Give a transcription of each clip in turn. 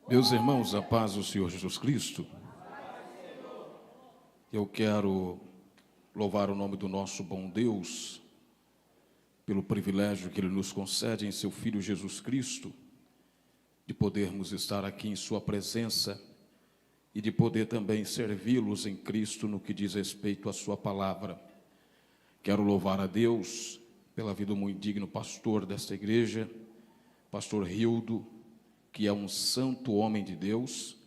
Meus irmãos, a paz do Senhor Jesus Cristo. Eu quero louvar o nome do nosso bom Deus pelo privilégio que Ele nos concede em seu Filho Jesus Cristo, de podermos estar aqui em sua presença e de poder também servi-los em Cristo no que diz respeito à sua palavra. Quero louvar a Deus pela vida do muito digno pastor desta igreja, pastor Rildo, que é um santo homem de Deus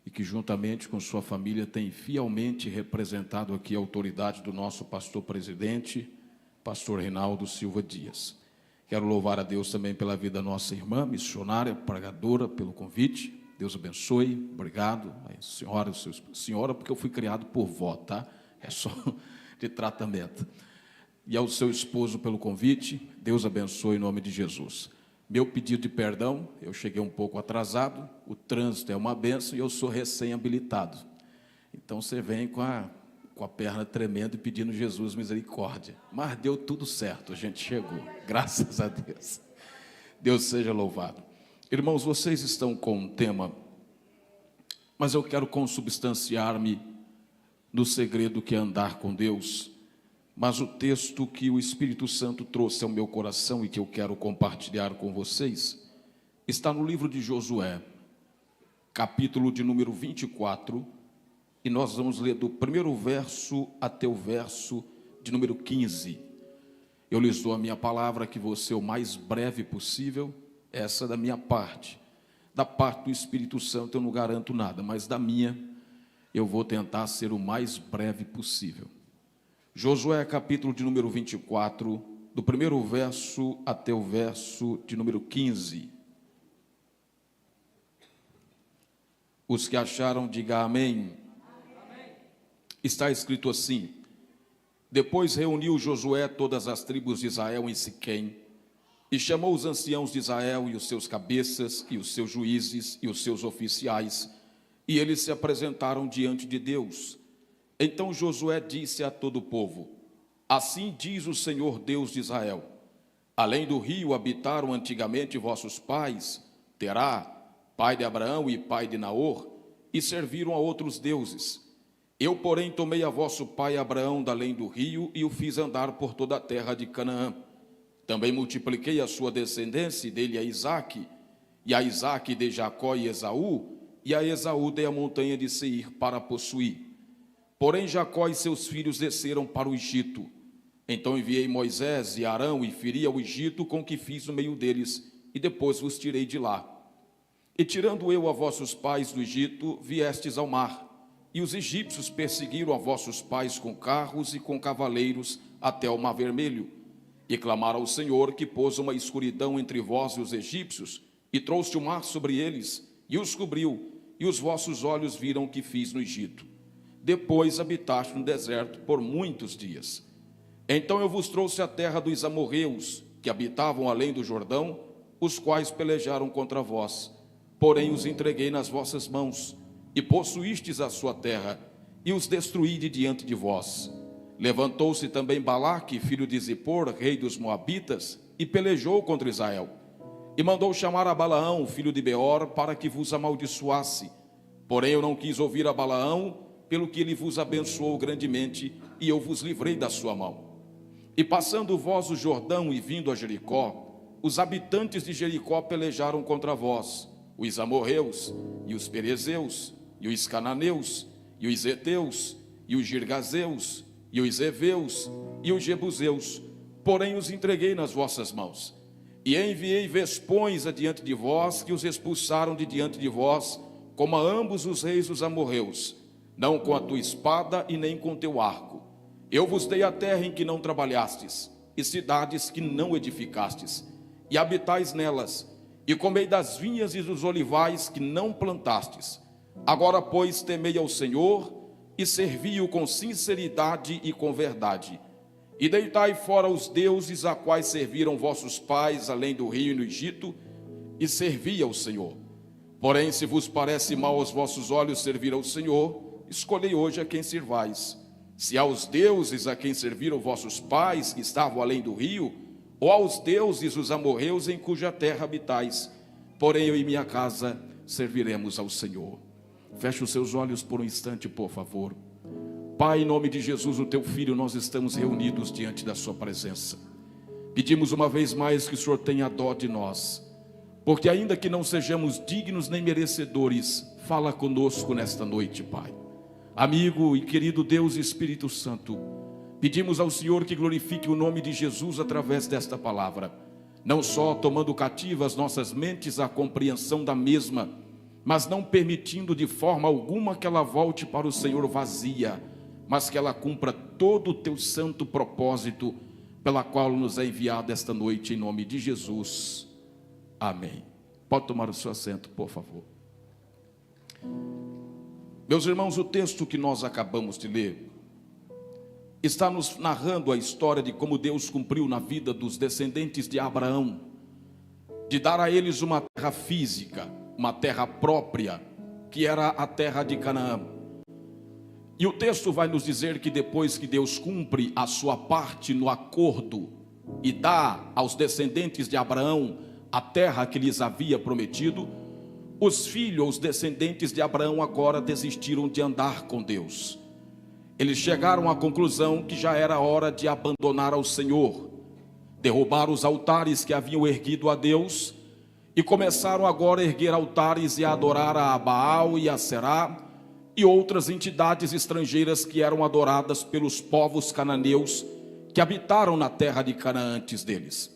e que juntamente com sua família tem fielmente representado aqui a autoridade do nosso pastor presidente, pastor Reinaldo Silva Dias. Quero louvar a Deus também pela vida da nossa irmã missionária, pregadora, pelo convite. Deus abençoe, obrigado. Senhora, porque eu fui criado por vó, tá? É só de tratamento. E ao seu esposo pelo convite, Deus abençoe em nome de Jesus. Meu pedido de perdão, eu cheguei um pouco atrasado, o trânsito é uma bênção e eu sou recém-habilitado. Então você vem com a perna tremendo e pedindo Jesus misericórdia. Mas deu tudo certo, a gente chegou, graças a Deus. Deus seja louvado. Irmãos, vocês estão com um tema, mas eu quero consubstanciar-me no segredo que é andar com Deus. Mas o texto que o Espírito Santo trouxe ao meu coração e que eu quero compartilhar com vocês, está no livro de Josué, capítulo de número 24, e nós vamos ler do primeiro verso até o verso de número 15. Eu lhes dou a minha palavra que vou ser o mais breve possível, essa da minha parte. Da parte do Espírito Santo eu não garanto nada, mas da minha eu vou tentar ser o mais breve possível. Josué, capítulo de número 24, do primeiro verso até o verso de número 15. Os que acharam, diga amém. Amém. Está escrito assim: Depois reuniu Josué todas as tribos de Israel em Siquém, e chamou os anciãos de Israel e os seus cabeças, e os seus juízes, e os seus oficiais, e eles se apresentaram diante de Deus. Então Josué disse a todo o povo: Assim diz o Senhor Deus de Israel: Além do rio habitaram antigamente vossos pais, Terá, pai de Abraão e pai de Naor, e serviram a outros deuses. Eu, porém, tomei a vosso pai Abraão da além do rio e o fiz andar por toda a terra de Canaã. Também multipliquei a sua descendência e dele a Isaque, e a Isaque de Jacó e Esaú, e a Esaú dei a montanha de Seir para possuir. Porém Jacó e seus filhos desceram para o Egito. Então enviei Moisés e Arão e feri ao Egito com o que fiz no meio deles, e depois vos tirei de lá. E tirando eu a vossos pais do Egito, viestes ao mar, e os egípcios perseguiram a vossos pais com carros e com cavaleiros até o mar vermelho. E clamaram ao Senhor, que pôs uma escuridão entre vós e os egípcios, e trouxe o mar sobre eles, e os cobriu, e os vossos olhos viram o que fiz no Egito. Depois habitaste no deserto por muitos dias. Então eu vos trouxe a terra dos amorreus, que habitavam além do Jordão, os quais pelejaram contra vós. Porém os entreguei nas vossas mãos, e possuístes a sua terra, e os destruí de diante de vós. Levantou-se também Balaque, filho de Zippor, rei dos Moabitas, e pelejou contra Israel. E mandou chamar a Balaão, filho de Beor, para que vos amaldiçoasse. Porém eu não quis ouvir a Balaão, pelo que ele vos abençoou grandemente, e eu vos livrei da sua mão. E passando vós o Jordão e vindo a Jericó, os habitantes de Jericó pelejaram contra vós, os amorreus, e os perezeus, e os cananeus, e os heteus, e os girgazeus, e os heveus, e os jebuseus, porém os entreguei nas vossas mãos. E enviei vespões adiante de vós, que os expulsaram de diante de vós, como a ambos os reis dos amorreus, não com a tua espada e nem com teu arco. Eu vos dei a terra em que não trabalhastes, e cidades que não edificastes, e habitais nelas, e comei das vinhas e dos olivais que não plantastes. Agora, pois, temei ao Senhor, e servi-o com sinceridade e com verdade. E deitai fora os deuses a quais serviram vossos pais, além do rio e no Egito, e servi ao Senhor. Porém, se vos parece mal aos vossos olhos servir ao Senhor, escolhei hoje a quem sirvais, se aos deuses a quem serviram vossos pais, que estavam além do rio, ou aos deuses os amorreus em cuja terra habitais. Porém eu e minha casa serviremos ao Senhor. Feche os seus olhos por um instante, por favor. Pai, em nome de Jesus, o teu Filho, nós estamos reunidos diante da sua presença. Pedimos uma vez mais que o Senhor tenha dó de nós, porque ainda que não sejamos dignos nem merecedores, fala conosco nesta noite, Pai. Amigo e querido Deus e Espírito Santo, pedimos ao Senhor que glorifique o nome de Jesus através desta palavra, não só tomando cativa as nossas mentes à compreensão da mesma, mas não permitindo de forma alguma que ela volte para o Senhor vazia, mas que ela cumpra todo o teu santo propósito, pela qual nos é enviado esta noite, em nome de Jesus. Amém. Pode tomar o seu assento, por favor. Meus irmãos, o texto que nós acabamos de ler está nos narrando a história de como Deus cumpriu na vida dos descendentes de Abraão, de dar a eles uma terra física, uma terra própria, que era a terra de Canaã. E o texto vai nos dizer que depois que Deus cumpre a sua parte no acordo e dá aos descendentes de Abraão a terra que lhes havia prometido, os filhos, os descendentes de Abraão agora desistiram de andar com Deus. Eles chegaram à conclusão que já era hora de abandonar ao Senhor, derrubar os altares que haviam erguido a Deus e começaram agora a erguer altares e a adorar a Baal e a Será e outras entidades estrangeiras que eram adoradas pelos povos cananeus que habitaram na terra de Canaã antes deles.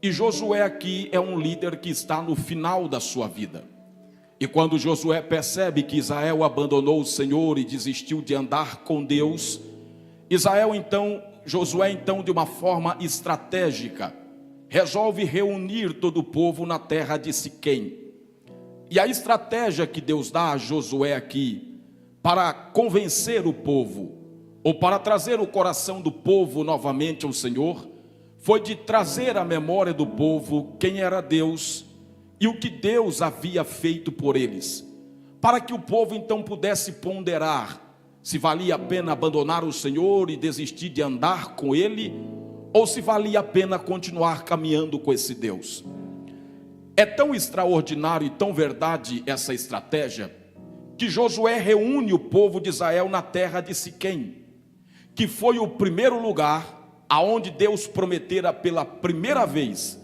E Josué aqui é um líder que está no final da sua vida. E quando Josué percebe que Israel abandonou o Senhor e desistiu de andar com Deus, Josué então, de uma forma estratégica, resolve reunir todo o povo na terra de Siquém. E a estratégia que Deus dá a Josué aqui, para convencer o povo, ou para trazer o coração do povo novamente ao Senhor, foi de trazer à memória do povo quem era Deus e o que Deus havia feito por eles, para que o povo então pudesse ponderar se valia a pena abandonar o Senhor e desistir de andar com Ele, ou se valia a pena continuar caminhando com esse Deus. É tão extraordinário e tão verdade essa estratégia, que Josué reúne o povo de Israel na terra de Siquém, que foi o primeiro lugar aonde Deus prometera pela primeira vez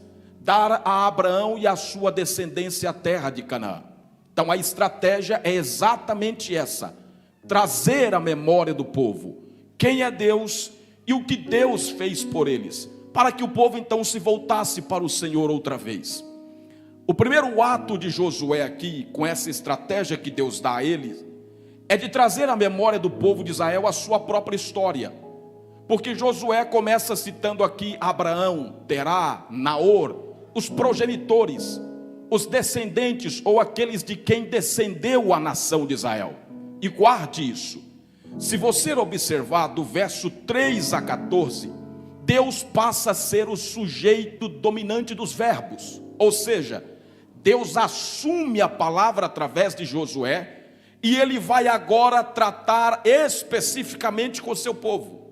dar a Abraão e a sua descendência a terra de Canaã. Então a estratégia é exatamente essa: trazer a memória do povo quem é Deus e o que Deus fez por eles, para que o povo então se voltasse para o Senhor outra vez. O primeiro ato de Josué aqui, com essa estratégia que Deus dá a ele, é de trazer à memória do povo de Israel a sua própria história. Porque Josué começa citando aqui Abraão, Terá, Naor, os progenitores, os descendentes ou aqueles de quem descendeu a nação de Israel. E guarde isso. Se você observar do verso 3 a 14, Deus passa a ser o sujeito dominante dos verbos. Ou seja, Deus assume a palavra através de Josué e ele vai agora tratar especificamente com o seu povo.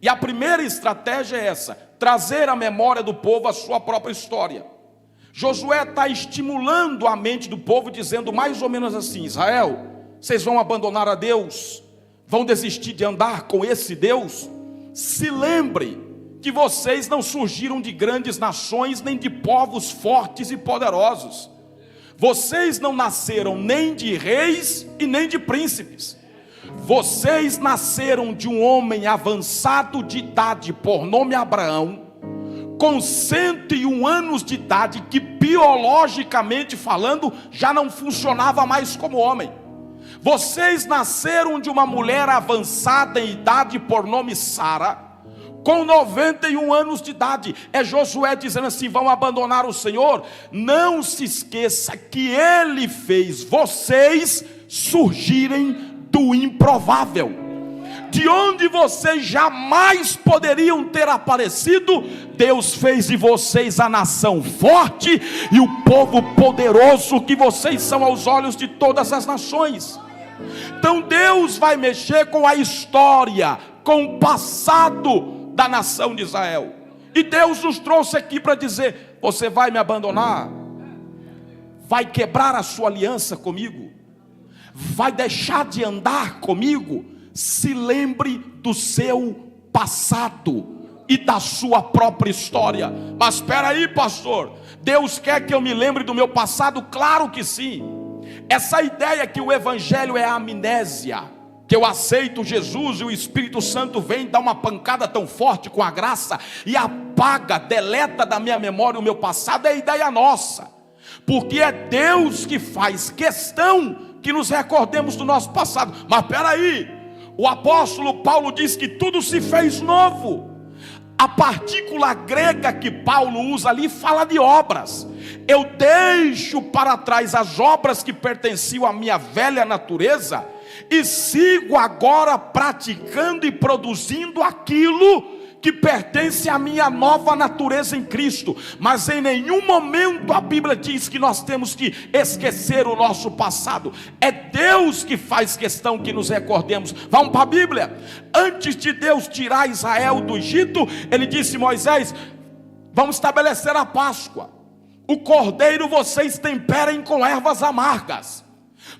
E a primeira estratégia é essa: trazer à memória do povo a sua própria história. Josué está estimulando a mente do povo, dizendo mais ou menos assim: Israel, vocês vão abandonar a Deus? Vão desistir de andar com esse Deus? Se lembrem que vocês não surgiram de grandes nações, nem de povos fortes e poderosos. Vocês não nasceram nem de reis e nem de príncipes. Vocês nasceram de um homem avançado de idade, por nome Abraão, com 101 anos de idade, que biologicamente falando já não funcionava mais como homem. Vocês nasceram de uma mulher avançada em idade, por nome Sara, com 91 anos de idade. É Josué dizendo assim: vão abandonar o Senhor? Não se esqueça que Ele fez vocês surgirem do improvável. De onde vocês jamais poderiam ter aparecido, Deus fez de vocês a nação forte e o povo poderoso que vocês são aos olhos de todas as nações. Então Deus vai mexer com a história, com o passado da nação de Israel. E Deus nos trouxe aqui para dizer: você vai me abandonar? vai quebrar a sua aliança comigo, vai deixar de andar comigo, se lembre do seu passado e da sua própria história. Mas espera aí, pastor, Deus quer que eu me lembre do meu passado? Claro que sim. Essa ideia que o evangelho é amnésia, que eu aceito Jesus e o Espírito Santo vem dar uma pancada tão forte com a graça e apaga, deleta da minha memória o meu passado, é ideia nossa, porque é Deus que faz questão que nos recordemos do nosso passado. Mas espera aí, o apóstolo Paulo diz que tudo se fez novo. A partícula grega que Paulo usa ali fala de obras. Eu deixo para trás as obras que pertenciam à minha velha natureza e sigo agora praticando e produzindo aquilo que pertence à minha nova natureza em Cristo. Mas em nenhum momento a Bíblia diz que nós temos que esquecer o nosso passado. É Deus que faz questão que nos recordemos. Vamos para a Bíblia. Antes de Deus tirar Israel do Egito, ele disse: Moisés, vamos estabelecer a Páscoa. O cordeiro vocês temperem com ervas amargas,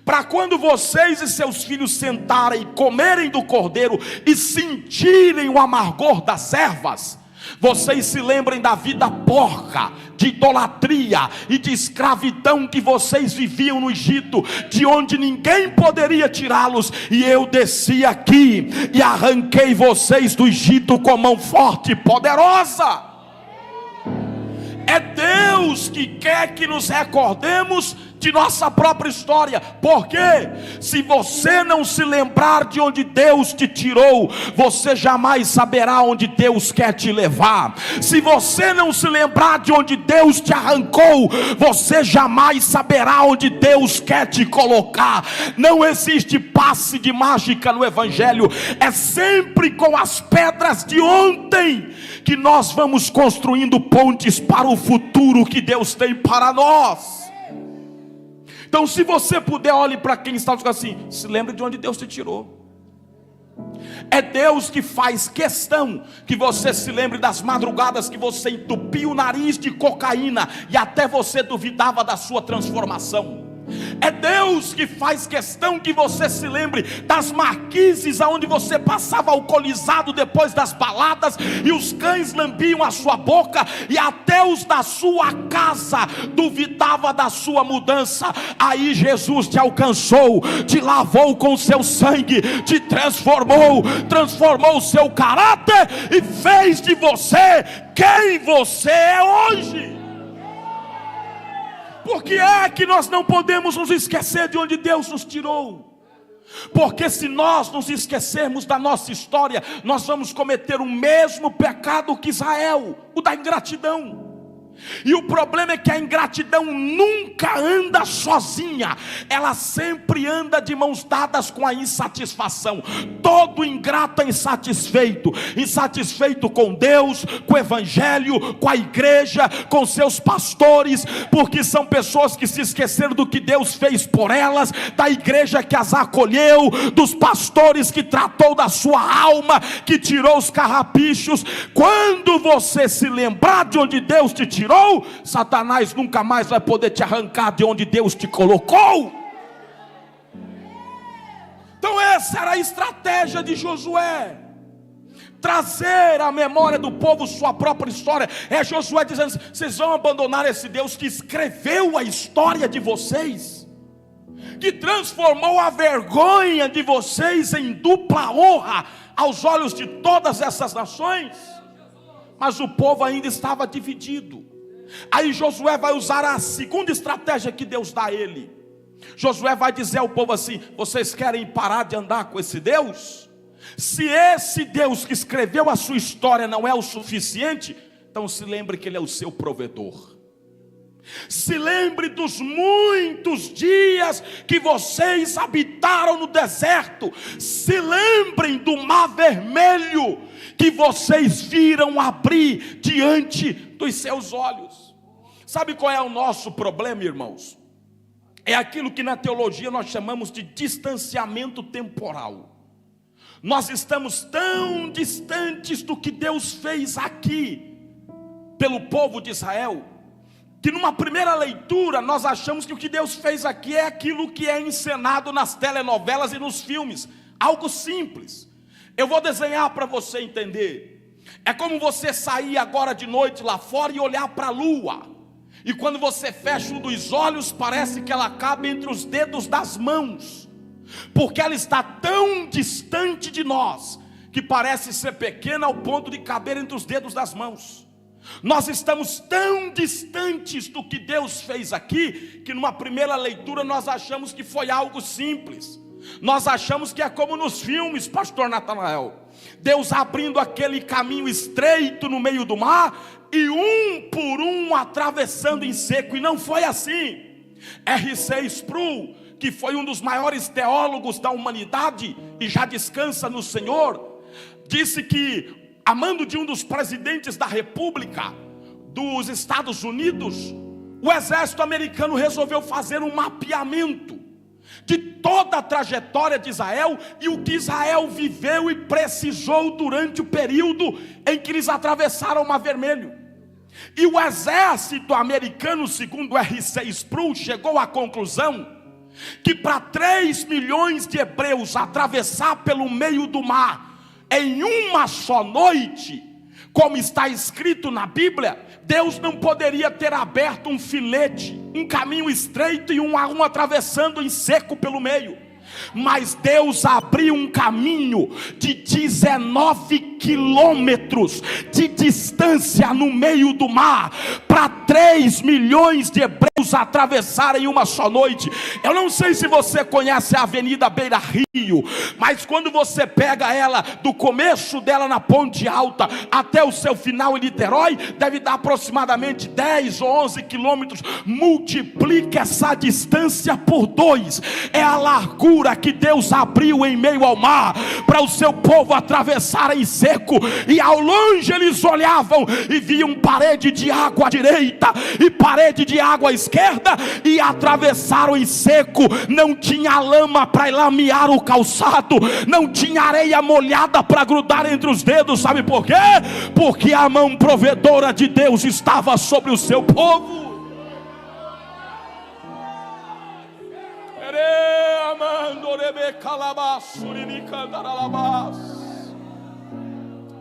para quando vocês e seus filhos sentarem e comerem do cordeiro e sentirem o amargor das ervas, vocês se lembrem da vida porca, de idolatria e de escravidão que vocês viviam no Egito, de onde ninguém poderia tirá-los, e eu desci aqui e arranquei vocês do Egito com mão forte e poderosa. É Deus que quer que nos recordemos de nossa própria história. Porque se você não se lembrar de onde Deus te tirou, você jamais saberá onde Deus quer te levar. Se você não se lembrar de onde Deus te arrancou, você jamais saberá onde Deus quer te colocar. Não existe passe de mágica no evangelho. É sempre com as pedras de ontem que nós vamos construindo pontes para o futuro que Deus tem para nós. Então, se você puder, olhe para quem está dizendo assim: se lembre de onde Deus te tirou. É Deus que faz questão que você se lembre das madrugadas que você entupiu o nariz de cocaína e até você duvidava da sua transformação. É Deus que faz questão que você se lembre das marquises aonde você passava alcoolizado depois das baladas e os cães lambiam a sua boca e até os da sua casa duvidava da sua mudança. Aí Jesus te alcançou, te lavou com o seu sangue, te transformou o seu caráter e fez de você quem você é hoje. Por que é que nós não podemos nos esquecer de onde Deus nos tirou? Porque se nós nos esquecermos da nossa história, nós vamos cometer o mesmo pecado que Israel, o da ingratidão. E o problema é que a ingratidão nunca anda sozinha, ela sempre anda de mãos dadas com a insatisfação. Todo ingrato é insatisfeito com Deus, com o evangelho, com a igreja, com seus pastores, porque são pessoas que se esqueceram do que Deus fez por elas, da igreja que as acolheu, dos pastores que tratou da sua alma, que tirou os carrapichos. Quando você se lembrar de onde Deus te tirou, Satanás nunca mais vai poder te arrancar de onde Deus te colocou. Então essa era a estratégia de Josué, trazer à memória do povo sua própria história. É Josué dizendo: vocês vão abandonar esse Deus que escreveu a história de vocês, que transformou a vergonha de vocês em dupla honra aos olhos de todas essas nações. Mas o povo ainda estava dividido. Aí Josué vai usar a segunda estratégia que Deus dá a ele. Josué vai dizer ao povo assim: vocês querem parar de andar com esse Deus? Se esse Deus que escreveu a sua história não é o suficiente, então se lembre que Ele é o seu provedor. Se lembre dos muitos dias que vocês habitaram no deserto. Se lembrem do mar vermelho que vocês viram abrir diante dos seus olhos. Sabe qual é o nosso problema, irmãos? É aquilo que na teologia nós chamamos de distanciamento temporal. Nós estamos tão distantes do que Deus fez aqui pelo povo de Israel, que numa primeira leitura nós achamos que o que Deus fez aqui é aquilo que é encenado nas telenovelas e nos filmes, algo simples. Eu vou desenhar para você entender. É como você sair agora de noite lá fora e olhar para a lua, e quando você fecha um dos olhos, parece que ela cabe entre os dedos das mãos, porque ela está tão distante de nós, que parece ser pequena ao ponto de caber entre os dedos das mãos. Nós estamos tão distantes do que Deus fez aqui, que numa primeira leitura nós achamos que foi algo simples. Nós achamos que é como nos filmes, pastor Natanael, Deus abrindo aquele caminho estreito no meio do mar, e um por um atravessando em seco, e não foi assim. R.C. Sproul, que foi um dos maiores teólogos da humanidade, e já descansa no Senhor, disse que, a mando de um dos presidentes da República dos Estados Unidos, o exército americano resolveu fazer um mapeamento de toda a trajetória de Israel e o que Israel viveu e precisou durante o período em que eles atravessaram o Mar Vermelho. E o exército americano, segundo R.C. Sproul, chegou à conclusão que para 3 milhões de hebreus atravessar pelo meio do mar em uma só noite, como está escrito na Bíblia, Deus não poderia ter aberto um filete, um caminho estreito e um a um atravessando em seco pelo meio. Mas Deus abriu um caminho de 19 quilômetros de distância no meio do mar, para 3 milhões de hebreus atravessarem em uma só noite. Eu não sei se você conhece a Avenida Beira Rio, mas quando você pega ela, do começo dela na Ponte Alta até o seu final em Niterói, deve dar aproximadamente 10 ou 11 quilômetros. Multiplica essa distância por 2, é a largura que Deus abriu em meio ao mar, para o seu povo atravessar em seco. E ao longe eles olhavam e viam parede de água à direita e parede de água à esquerda, e atravessaram em seco. Não tinha lama para lamear o calçado, não tinha areia molhada para grudar entre os dedos. Sabe por quê? Porque a mão provedora de Deus estava sobre o seu povo.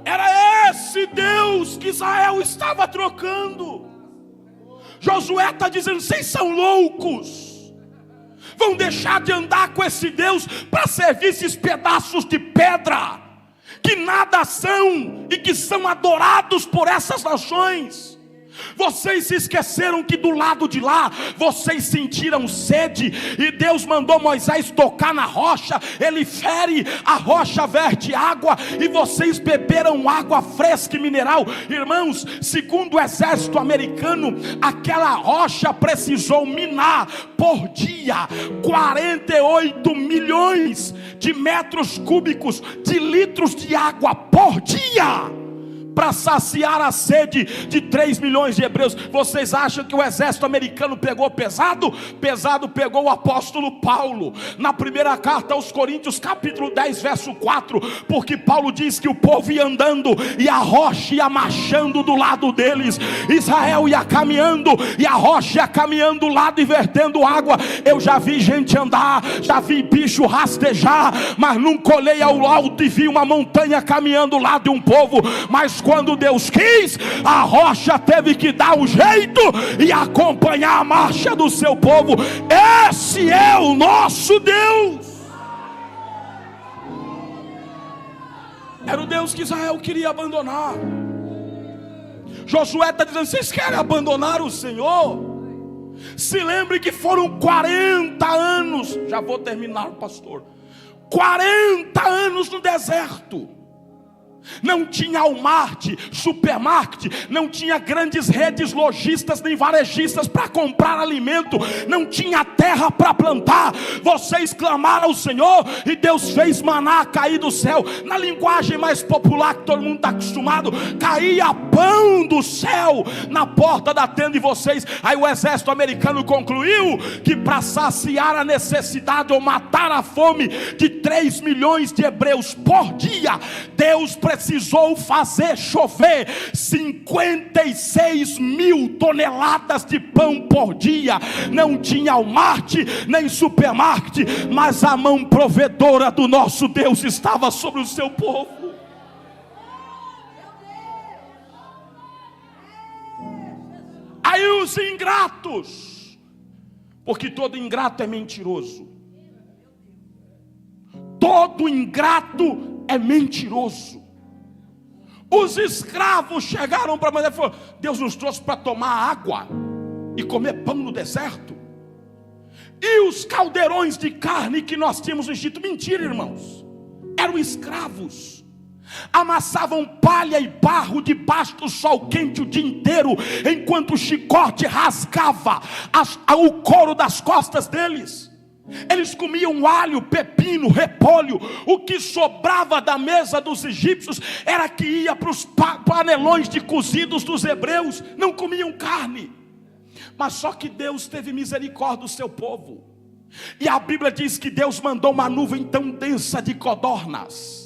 Era esse Deus que Israel estava trocando. Josué está dizendo: vocês são loucos, vão deixar de andar com esse Deus para servir esses pedaços de pedra que nada são e que são adorados por essas nações. Vocês se esqueceram que do lado de lá vocês sentiram sede, e Deus mandou Moisés tocar na rocha, ele fere, a rocha verte água, e vocês beberam água fresca e mineral. Irmãos, segundo o exército americano, aquela rocha precisou minar por dia 48 milhões de metros cúbicos de litros de água por dia, para saciar a sede de 3 milhões de hebreus. Vocês acham que o exército americano pegou pesado? Pesado pegou o apóstolo Paulo, na primeira carta aos Coríntios, capítulo 10, verso 4, porque Paulo diz que o povo ia andando, e a rocha ia marchando do lado deles. Israel ia caminhando, e a rocha ia caminhando do lado e vertendo água. Eu já vi gente andar, já vi bicho rastejar, mas nunca olhei ao alto e vi uma montanha caminhando lá de um povo. Mas quando Deus quis, a rocha teve que dar um jeito e acompanhar a marcha do seu povo. Esse é o nosso Deus. Era o Deus que Israel queria abandonar. Josué está dizendo: vocês querem abandonar o Senhor? Se lembre que foram 40 anos, já vou terminar, pastor, 40 anos no deserto. Não tinha Walmart, supermarket, não tinha grandes redes lojistas nem varejistas para comprar alimento, não tinha terra para plantar. Vocês clamaram ao Senhor e Deus fez maná cair do céu. Na linguagem mais popular que todo mundo está acostumado, caía pão do céu na porta da tenda de vocês. Aí o exército americano concluiu que para saciar a necessidade ou matar a fome de 3 milhões de hebreus por dia, Deus precisava precisou fazer chover 56 mil toneladas de pão por dia. Não tinha Walmart, nem supermarket, mas a mão provedora do nosso Deus estava sobre o seu povo. Aí os ingratos, porque todo ingrato é mentiroso. Todo ingrato é mentiroso. Os escravos chegaram para Moisés e falaram: Deus nos trouxe para tomar água e comer pão no deserto. E os caldeirões de carne que nós tínhamos no Egito, mentira, irmãos, eram escravos. Amassavam palha e barro debaixo do sol quente o dia inteiro, enquanto o chicote rasgava o couro das costas deles. Eles comiam alho, pepino, repolho. O que sobrava da mesa dos egípcios era que ia para os panelões de cozidos dos hebreus. Não comiam carne. Mas só que Deus teve misericórdia do seu povo, e a Bíblia diz que Deus mandou uma nuvem tão densa de codornas,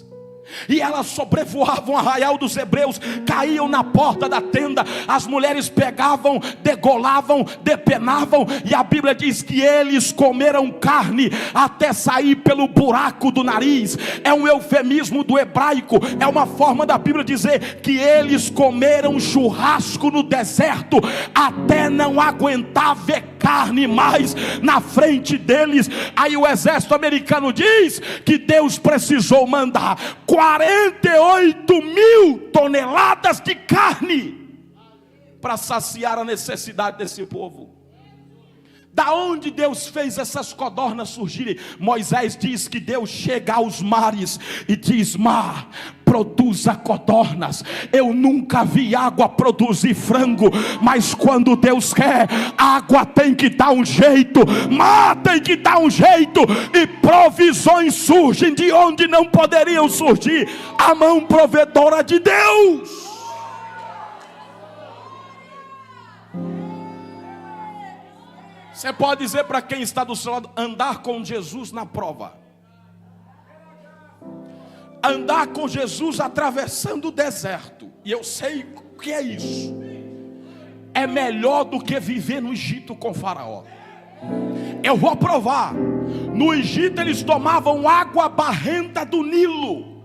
e elas sobrevoavam o arraial dos hebreus, caíam na porta da tenda. As mulheres pegavam, degolavam, depenavam, e a Bíblia diz que eles comeram carne até sair pelo buraco do nariz. É um eufemismo do hebraico, é uma forma da Bíblia dizer que eles comeram churrasco no deserto até não aguentar ver carne mais na frente deles. Aí o exército americano diz que Deus precisou mandar 48 mil toneladas de carne para saciar a necessidade desse povo. Da onde Deus fez essas codornas surgirem? Moisés diz que Deus chega aos mares e diz: mar, produza codornas. Eu nunca vi água produzir frango, mas quando Deus quer, água tem que dar um jeito, mar tem que dar um jeito, e provisões surgem de onde não poderiam surgir. A mão provedora de Deus. Você pode dizer para quem está do seu lado: andar com Jesus na prova, andar com Jesus atravessando o deserto. E eu sei o que é isso. É melhor do que viver no Egito com Faraó. Eu vou provar. No Egito eles tomavam água barrenta do Nilo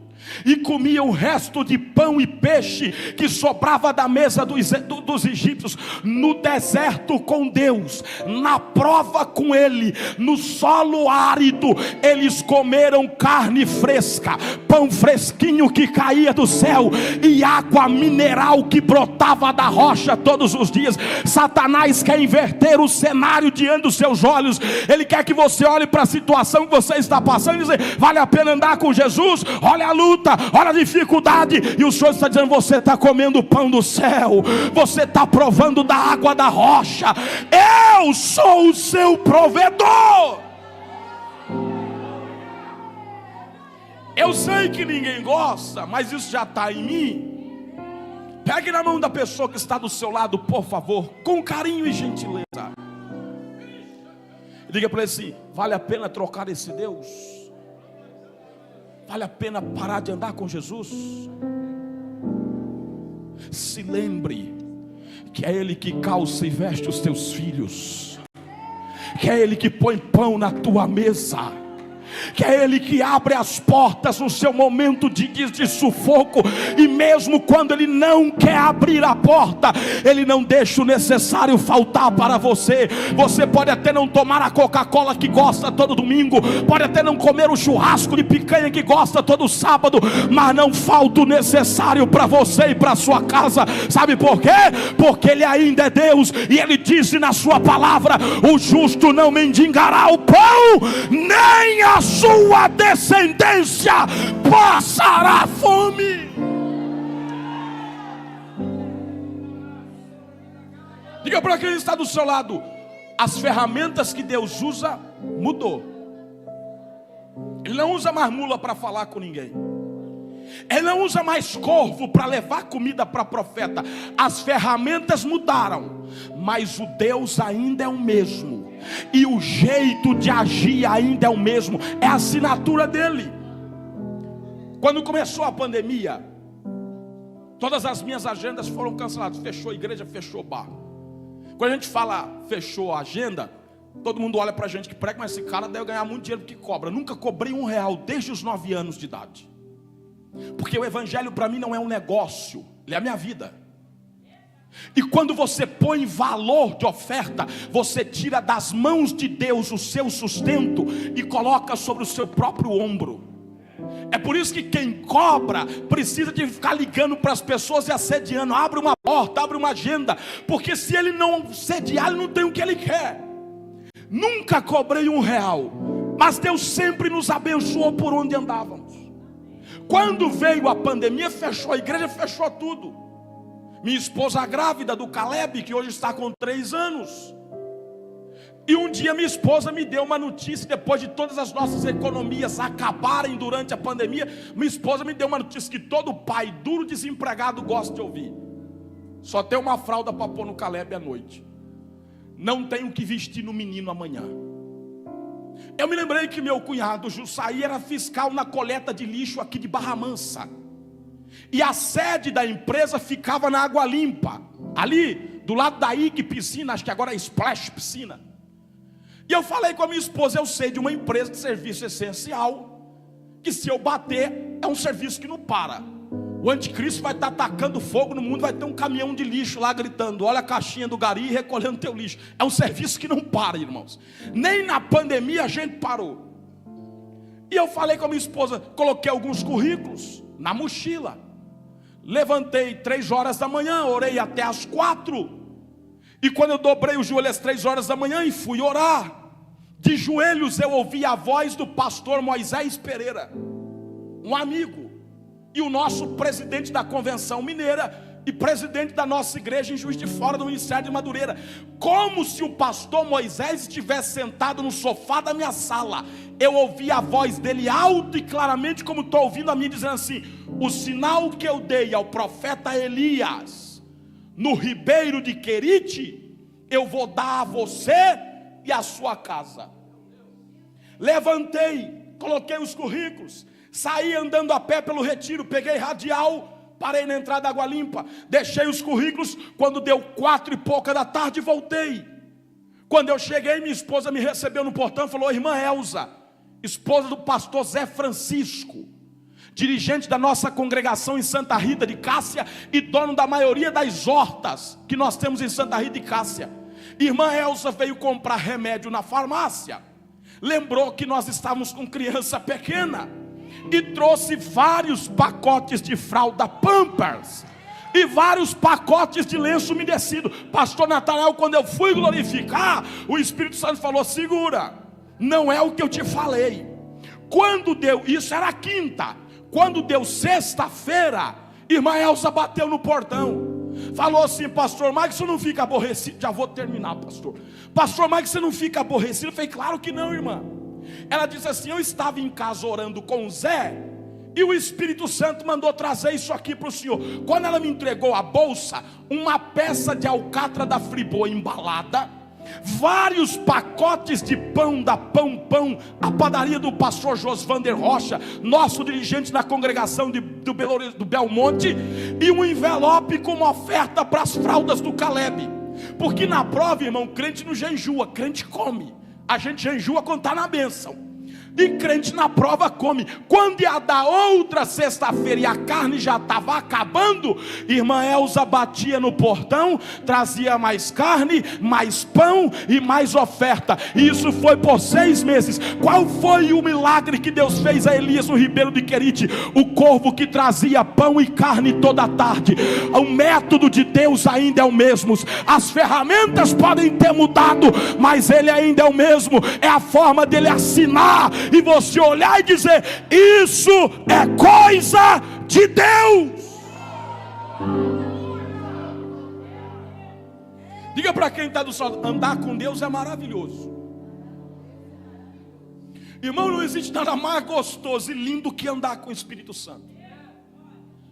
e comiam o resto de pão e peixe que sobrava da mesa dos egípcios. No deserto com Deus, na prova com Ele, no solo árido, eles comeram carne fresca, pão fresquinho que caía do céu e água mineral que brotava da rocha todos os dias. Satanás quer inverter o cenário diante dos seus olhos. Ele quer que você olhe para a situação que você está passando e dizer: vale a pena andar com Jesus? Olha a luta, olha a dificuldade, e o Senhor está dizendo: você está comendo o pão do céu, você está provando da água da rocha. Eu sou o seu provedor. Eu sei que ninguém gosta, mas isso já está em mim. Pegue na mão da pessoa que está do seu lado, por favor, com carinho e gentileza. Diga para ele assim: vale a pena trocar esse Deus? Vale a pena parar de andar com Jesus? Se lembre que é Ele que calça e veste os teus filhos, que é Ele que põe pão na tua mesa, que é Ele que abre as portas no seu momento de sufoco. E mesmo quando Ele não quer abrir a porta, Ele não deixa o necessário faltar para você. Você pode até não tomar a Coca-Cola que gosta todo domingo, pode até não comer o churrasco de picanha que gosta todo sábado, mas não falta o necessário para você e para sua casa. Sabe por quê? Porque Ele ainda é Deus, e Ele disse na sua palavra: o justo não mendigará o pão, nem a sua descendência passará fome. Diga para quem está do seu lado: as ferramentas que Deus usa mudou. Ele não usa mais mula para falar com ninguém. Ele não usa mais corvo para levar comida para profeta. As ferramentas mudaram, mas o Deus ainda é o mesmo, e o jeito de agir ainda é o mesmo. É a assinatura dele. Quando começou a pandemia, Todas as minhas agendas foram canceladas. Fechou a igreja, fechou o bar. Quando a gente fala fechou a agenda, todo mundo olha para a gente que prega, mas esse cara deve ganhar muito dinheiro porque cobra. Nunca cobrei R$1 desde os 9 anos de idade. Porque o evangelho para mim não é um negócio, ele é a minha vida. E quando você põe valor de oferta, você tira das mãos de Deus o seu sustento e coloca sobre o seu próprio ombro. É por isso que quem cobra precisa de ficar ligando para as pessoas e assediando. Abre uma porta, abre uma agenda, porque se ele não sediar, ele não tem o que ele quer. Nunca cobrei R$1, mas Deus sempre nos abençoou por onde andávamos. Quando veio a pandemia, fechou a igreja, fechou tudo. Minha esposa grávida do Caleb, que hoje está com 3 anos. E um dia minha esposa me deu uma notícia, depois de todas as nossas economias acabarem durante a pandemia, minha esposa me deu uma notícia que todo pai duro desempregado gosta de ouvir. Só tem uma fralda para pôr no Caleb à noite. Não tenho o que vestir no menino amanhã. Eu me lembrei que meu cunhado Jussaí era fiscal na coleta de lixo aqui de Barra Mansa. E a sede da empresa ficava na Água Limpa, ali do lado da IG Piscina, acho que agora é Splash Piscina. E eu falei com a minha esposa, eu sei de uma empresa de serviço essencial, que se eu bater, é um serviço que não para. O anticristo vai estar atacando fogo no mundo, vai ter um caminhão de lixo lá gritando, olha a caixinha do gari recolhendo teu lixo. É um serviço que não para, irmãos. Nem na pandemia a gente parou. E eu falei com a minha esposa, coloquei alguns currículos na mochila. Levantei 3 horas da manhã, orei até as 4. E quando eu dobrei o joelho às 3 horas da manhã e fui orar, de joelhos eu ouvi a voz do pastor Moisés Pereira, um amigo, e o nosso presidente da Convenção Mineira, e presidente da nossa igreja em Juiz de Fora, do Ministério de Madureira. Como se o pastor Moisés estivesse sentado no sofá da minha sala. Eu ouvi a voz dele alto e claramente, como estou ouvindo a mim, dizendo assim: o sinal que eu dei ao profeta Elias no ribeiro de Querite, eu vou dar a você e a sua casa. Levantei, coloquei os currículos, saí andando a pé pelo retiro, peguei radial, parei na entrada da Água Limpa, deixei os currículos. Quando deu 4 e pouca da tarde, voltei. Quando eu cheguei, minha esposa me recebeu no portão e falou: irmã Elza, esposa do pastor Zé Francisco, dirigente da nossa congregação em Santa Rita de Cássia e dono da maioria das hortas que nós temos em Santa Rita de Cássia. Irmã Elza veio comprar remédio na farmácia, lembrou que nós estávamos com criança pequena e trouxe vários pacotes de fralda Pampers e vários pacotes de lenço umedecido. Pastor Natanael, quando eu fui glorificar, o Espírito Santo falou: segura, não é o que eu te falei. Quando deu, isso era quinta, quando deu sexta-feira, irmã Elza bateu no portão, falou assim: pastor Mike, você não fica aborrecido? Já vou terminar, pastor. Pastor Mike, você não fica aborrecido? Eu falei: claro que não, irmã. Ela disse assim: eu estava em casa orando com o Zé, e o Espírito Santo mandou trazer isso aqui para o senhor. Quando ela me entregou a bolsa, uma peça de alcatra da Friboi embalada, vários pacotes de pão da Pão, a padaria do pastor Josvander Rocha, nosso dirigente na congregação do Belmonte, e um envelope com uma oferta para as fraldas do Caleb. Porque na prova, irmão, crente não jejua, crente come. A gente jejua quando está na bênção, e crente na prova come. Quando ia dar outra sexta-feira e a carne já estava acabando, irmã Elza batia no portão, trazia mais carne, mais pão e mais oferta. E isso foi por 6 meses. Qual foi o milagre que Deus fez a Elias no ribeiro de Querite? O corvo que trazia pão e carne toda tarde. O método de Deus ainda é o mesmo. As ferramentas podem ter mudado, mas ele ainda é o mesmo. É a forma dele assinar e você olhar e dizer: isso é coisa de Deus. Diga para quem está do sol: andar com Deus é maravilhoso. Irmão, não existe nada mais gostoso e lindo que andar com o Espírito Santo,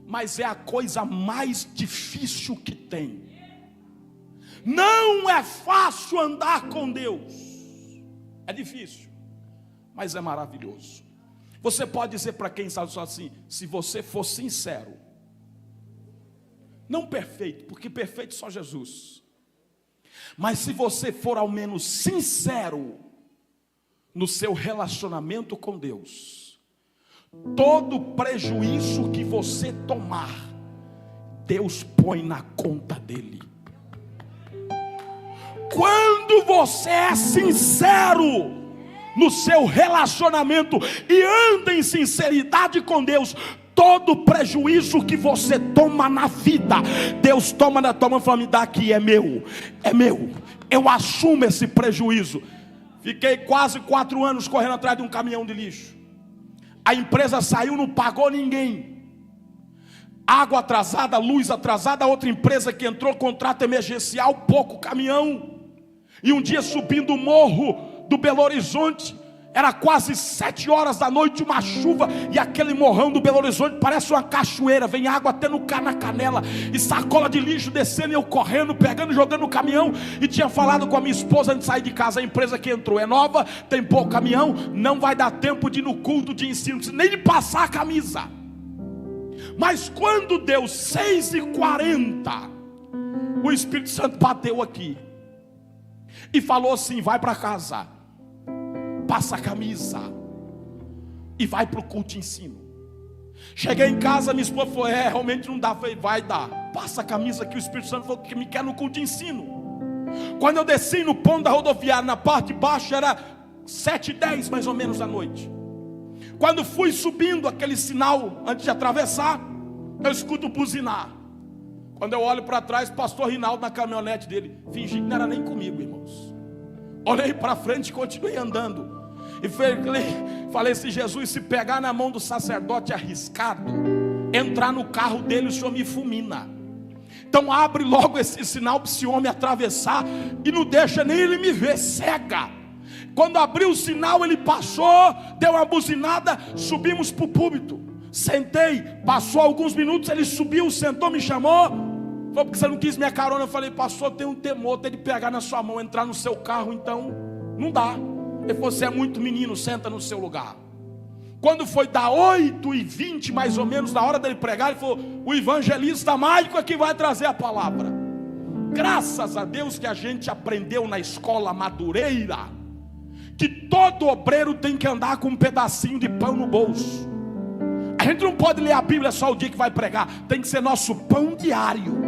mas é a coisa mais difícil que tem. Não é fácil andar com Deus, é difícil, mas é maravilhoso. Você pode dizer para quem está só assim: se você for sincero, Não perfeito, porque perfeito só Jesus. Mas se você for ao menos sincero no seu relacionamento com Deus, todo prejuízo que você tomar, Deus põe na conta dele. Quando você é sincero no seu relacionamento e anda em sinceridade com Deus, todo prejuízo que você toma na vida, Deus toma na tua mão e fala: me dá aqui, é meu, eu assumo esse prejuízo. Fiquei quase 4 anos correndo atrás de um caminhão de lixo. A empresa saiu, não pagou ninguém. Água atrasada, luz atrasada, outra empresa que entrou, contrato emergencial, pouco caminhão. E um dia subindo o morro do Belo Horizonte, era quase 7 horas da noite, uma chuva, e aquele morrão do Belo Horizonte parece uma cachoeira, vem água até na canela, e sacola de lixo descendo, e eu correndo, pegando, jogando no caminhão, e tinha falado com a minha esposa antes de sair de casa: a empresa que entrou é nova, tem pouco caminhão, não vai dar tempo de ir no culto de ensino, nem de passar a camisa. Mas quando deu 6h40, o Espírito Santo bateu aqui e falou assim: vai para casa, passa a camisa e vai para o culto de ensino. Cheguei em casa, minha esposa falou: realmente não dá. Falei: vai dar, passa a camisa, que o Espírito Santo falou que me quer no culto de ensino. Quando eu desci no ponto da rodoviária, na parte de baixo, era 7h10 mais ou menos da noite. Quando fui subindo aquele sinal antes de atravessar, eu escuto buzinar. Quando eu olho para trás, pastor Rinaldo na caminhonete dele. Fingi que não era nem comigo, irmãos. Olhei para frente e continuei andando. E falei assim: Jesus, se pegar na mão do sacerdote arriscado, entrar no carro dele, o Senhor me fulmina. Então abre logo esse sinal para esse homem atravessar, e não deixa nem ele me ver, cega. Quando abriu o sinal, ele passou, deu uma buzinada, subimos para o púlpito. Sentei, passou alguns minutos, ele subiu, sentou, me chamou. Falou: porque você não quis minha carona? Eu falei: pastor, tem um temor de pegar na sua mão, entrar no seu carro, então não dá. Ele falou: você é muito menino, senta no seu lugar. Quando foi dar 8h20 mais ou menos, na hora dele pregar, ele falou: o evangelista mágico é que vai trazer a palavra. Graças a Deus que a gente aprendeu na escola Madureira que todo obreiro tem que andar com um pedacinho de pão no bolso. A gente não pode ler a Bíblia só o dia que vai pregar, tem que ser nosso pão diário.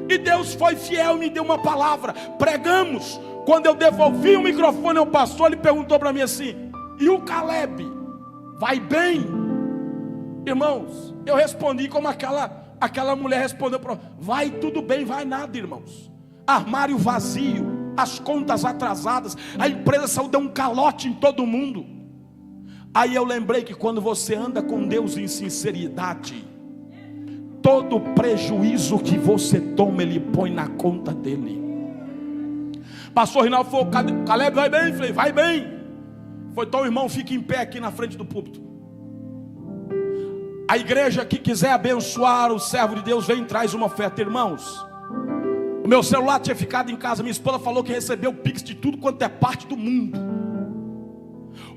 E Deus foi fiel e me deu uma palavra. Pregamos. Quando eu devolvi o microfone ao pastor, ele perguntou para mim assim: e o Caleb? Vai bem? Irmãos, eu respondi como aquela mulher respondeu: vai tudo bem, vai nada, irmãos. Armário vazio, as contas atrasadas, a empresa saiu, deu um calote em todo mundo. Aí eu lembrei que quando você anda com Deus em sinceridade, todo prejuízo que você toma, Ele põe na conta dele. Pastor Rinaldo falou: Caleb, vai bem? Falei: vai bem. Foi: então, irmão, fique em pé aqui na frente do púlpito. A igreja que quiser abençoar o servo de Deus, vem e traz uma oferta. Irmãos, o meu celular tinha ficado em casa, minha esposa falou que recebeu Pix de tudo quanto é parte do mundo.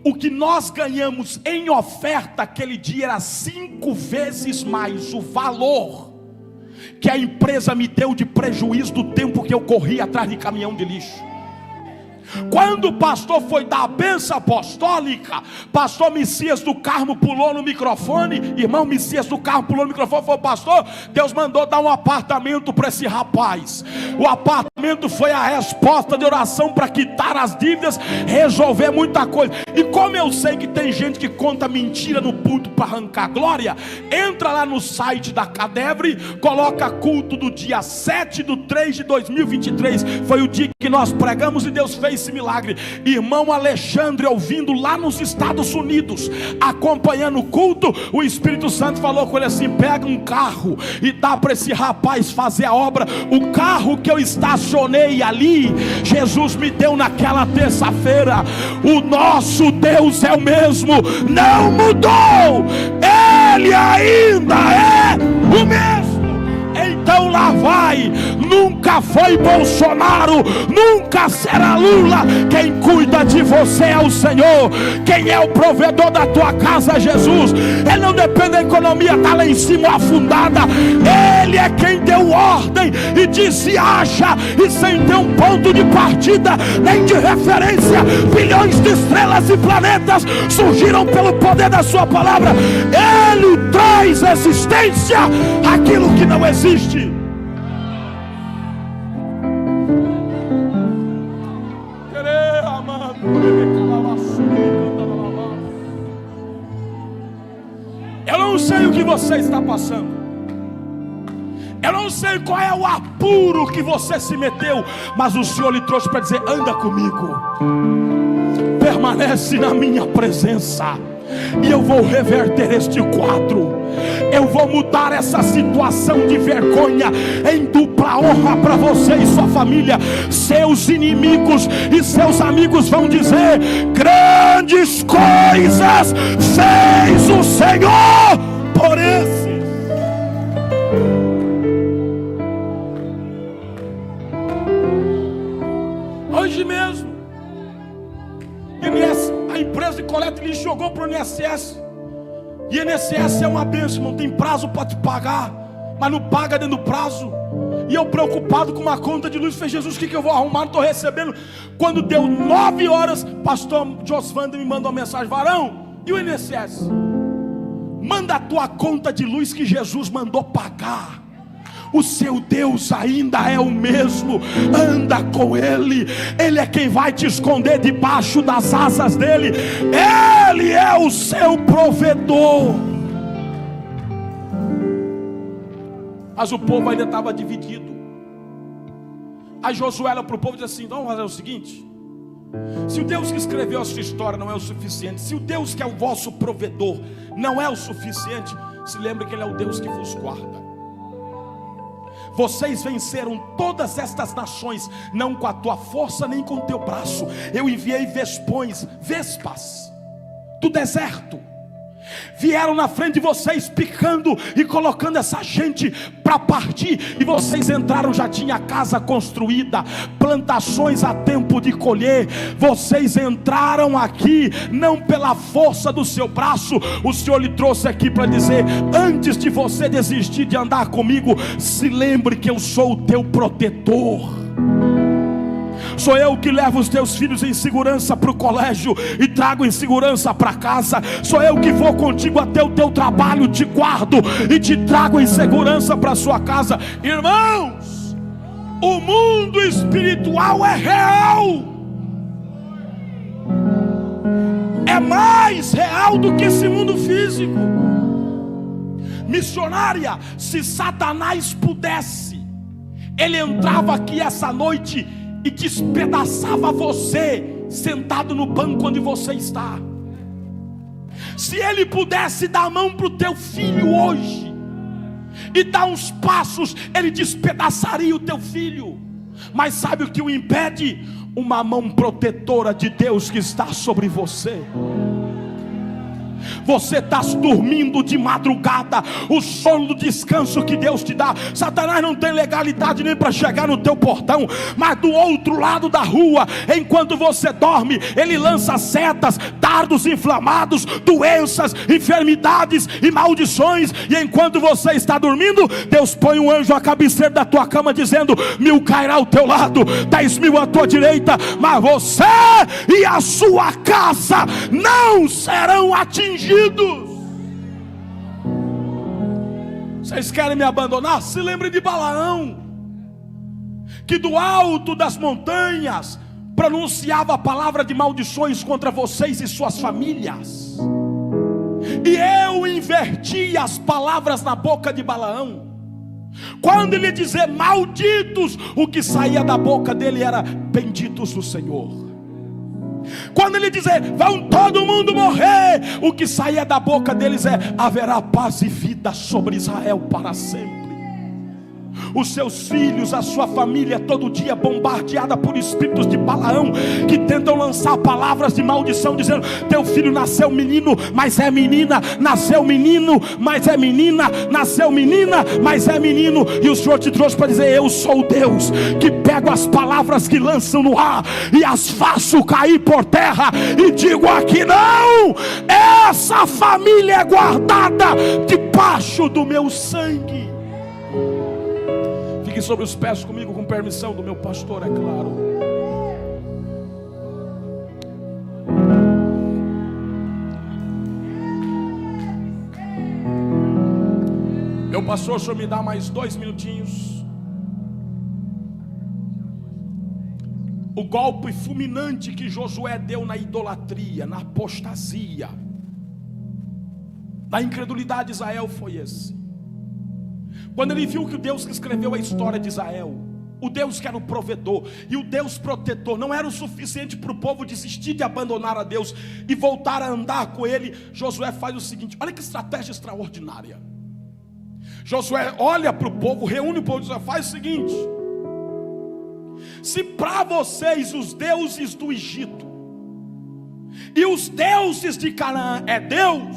O que nós ganhamos em oferta aquele dia era 5 vezes mais o valor que a empresa me deu de prejuízo do tempo que eu corri atrás de caminhão de lixo. Quando o pastor foi dar a bênção apostólica, pastor Messias do Carmo pulou no microfone. Irmão Messias do Carmo pulou no microfone e falou: pastor, Deus mandou dar um apartamento para esse rapaz. O apartamento foi a resposta de oração para quitar as dívidas, resolver muita coisa. E como eu sei que tem gente que conta mentira no culto para arrancar glória, entra lá no site da Cadevre, coloca culto do dia 7/3/2023. Foi o dia que nós pregamos e Deus fez esse milagre. Irmão Alexandre, ouvindo lá nos Estados Unidos, acompanhando o culto, o Espírito Santo falou com ele assim: pega um carro e dá para esse rapaz fazer a obra. O carro que eu estacionei ali, Jesus me deu naquela terça-feira. O nosso Deus é o mesmo, não mudou, Ele ainda é o mesmo. Então Lula vai, nunca foi Bolsonaro, nunca será Lula. Quem cuida de você é o Senhor. Quem é o provedor da tua casa é Jesus. Ele não depende da economia estar lá em cima afundada. Ele é quem deu ordem e disse haja, e sem ter um ponto de partida nem de referência, bilhões de estrelas e planetas surgiram pelo poder da sua palavra. Ele traz existência àquilo que não existe. Eu não sei o que você está passando, eu não sei qual é o apuro que você se meteu, mas o Senhor lhe trouxe para dizer: anda comigo, permanece na minha presença, e eu vou reverter este quadro. Eu vou mudar essa situação de vergonha em dupla honra para você e sua família. Seus inimigos e seus amigos vão dizer: grandes coisas fez o Senhor por esses. Hoje mesmo, a empresa de coleta de lixo jogou para o INSS. E INSS é uma bênção, não tem prazo para te pagar, mas não paga dentro do prazo. E eu preocupado com uma conta de luz, falei: Jesus, o que eu vou arrumar? Não estou recebendo. Quando deu 9 horas, pastor Josvander me mandou uma mensagem: varão, e o INSS? Manda a tua conta de luz que Jesus mandou pagar. O seu Deus ainda é o mesmo. Anda com Ele. Ele é quem vai te esconder debaixo das asas dEle. Ele é o seu provedor. Mas o povo ainda estava dividido. Aí Josué olha para o povo e diz assim: então vamos fazer o seguinte: se o Deus que escreveu a sua história não é o suficiente, se o Deus que é o vosso provedor não é o suficiente, se lembre que Ele é o Deus que vos guarda. Vocês venceram todas estas nações, não com a tua força nem com o teu braço. Eu enviei vespas do deserto, vieram na frente de vocês picando e colocando essa gente para partir, e vocês entraram, já tinha casa construída, plantações a tempo de colher. Vocês entraram aqui não pela força do seu braço. O Senhor lhe trouxe aqui para dizer: antes de você desistir de andar comigo, se lembre que eu sou o teu protetor. Sou eu que levo os teus filhos em segurança para o colégio e trago em segurança para casa. Sou eu que vou contigo até o teu trabalho, te guardo e te trago em segurança para a sua casa. Irmãos, o mundo espiritual é real. É mais real do que esse mundo físico. Missionária, se Satanás pudesse, ele entrava aqui essa noite e despedaçava você sentado no banco onde você está. Se ele pudesse dar a mão para o teu filho hoje e dar uns passos, ele despedaçaria o teu filho. Mas sabe o que o impede? Uma mão protetora de Deus que está sobre você. Você está dormindo de madrugada, o sono do descanso que Deus te dá. Satanás não tem legalidade nem para chegar no teu portão, mas do outro lado da rua, enquanto você dorme, ele lança setas, dardos inflamados, doenças, enfermidades e maldições. E enquanto você está dormindo, Deus põe um anjo à cabeceira da tua cama dizendo: 1000 cairá ao teu lado, 10.000 à tua direita, mas você e a sua casa não serão atingidos. Vocês querem me abandonar? Se lembrem de Balaão, que do alto das montanhas pronunciava a palavra de maldições contra vocês e suas famílias. E eu inverti as palavras na boca de Balaão. Quando ele dizia malditos, o que saía da boca dele era benditos do Senhor. Quando ele dizia vão todo mundo morrer, o que saía da boca deles é haverá paz e vida sobre Israel para sempre. os seus filhos, a sua família todo dia bombardeada por espíritos de Balaão, que tentam lançar palavras de maldição, dizendo: teu filho nasceu menino, mas é menina, nasceu menino, mas é menina, nasceu menina, mas é menino. E o Senhor te trouxe para dizer: eu sou o Deus que pego as palavras que lançam no ar e as faço cair por terra, e digo aqui: não, essa família é guardada debaixo do meu sangue. Fique sobre os pés comigo, com permissão do meu pastor, é claro. Meu pastor, o senhor me dá mais 2 minutinhos. O golpe fulminante que Josué deu na idolatria, na apostasia, na incredulidade de Israel foi esse. Quando ele viu que o Deus que escreveu a história de Israel, o Deus que era o provedor e o Deus protetor, não era o suficiente para o povo desistir de abandonar a Deus e voltar a andar com ele, Josué faz o seguinte: olha que estratégia extraordinária. Josué olha para o povo, reúne o povo e diz: faz o seguinte: se para vocês os deuses do Egito e os deuses de Canaã é Deus,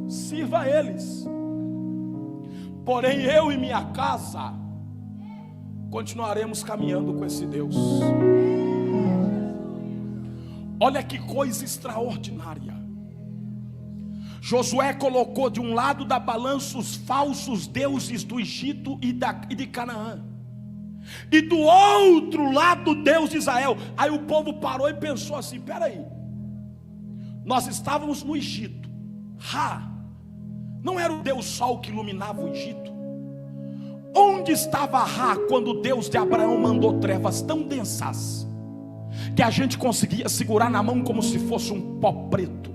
sirva a eles. Porém eu e minha casa continuaremos caminhando com esse Deus. Olha que coisa extraordinária. Josué colocou de um lado da balança os falsos deuses do Egito e de Canaã, e do outro lado Deus de Israel. Aí o povo parou e pensou assim: peraí, nós estávamos no Egito, não era o Deus Sol que iluminava o Egito? Onde estava Ra quando o Deus de Abraão mandou trevas tão densas que a gente conseguia segurar na mão como se fosse um pó preto?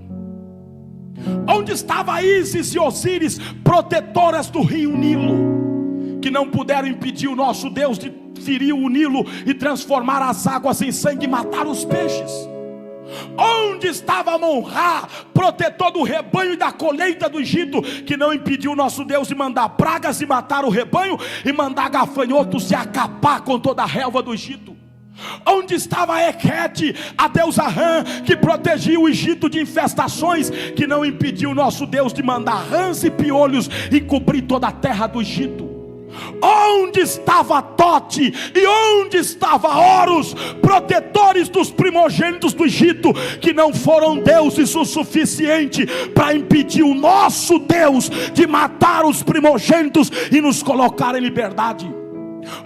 Onde estava Ísis e Osíris, protetoras do rio Nilo, que não puderam impedir o nosso Deus de ferir o Nilo e transformar as águas em sangue e matar os peixes? Onde estava Amon-Ra, protetor do rebanho e da colheita do Egito, que não impediu o nosso Deus de mandar pragas e matar o rebanho e mandar gafanhotos e acabar com toda a relva do Egito? Onde estava Equete, a deusa Rã, que protegia o Egito de infestações, que não impediu o nosso Deus de mandar rãs e piolhos e cobrir toda a terra do Egito? Onde estava Tote e onde estava Horus, protetores dos primogênitos do Egito, que não foram deuses o suficiente para impedir o nosso Deus de matar os primogênitos e nos colocar em liberdade?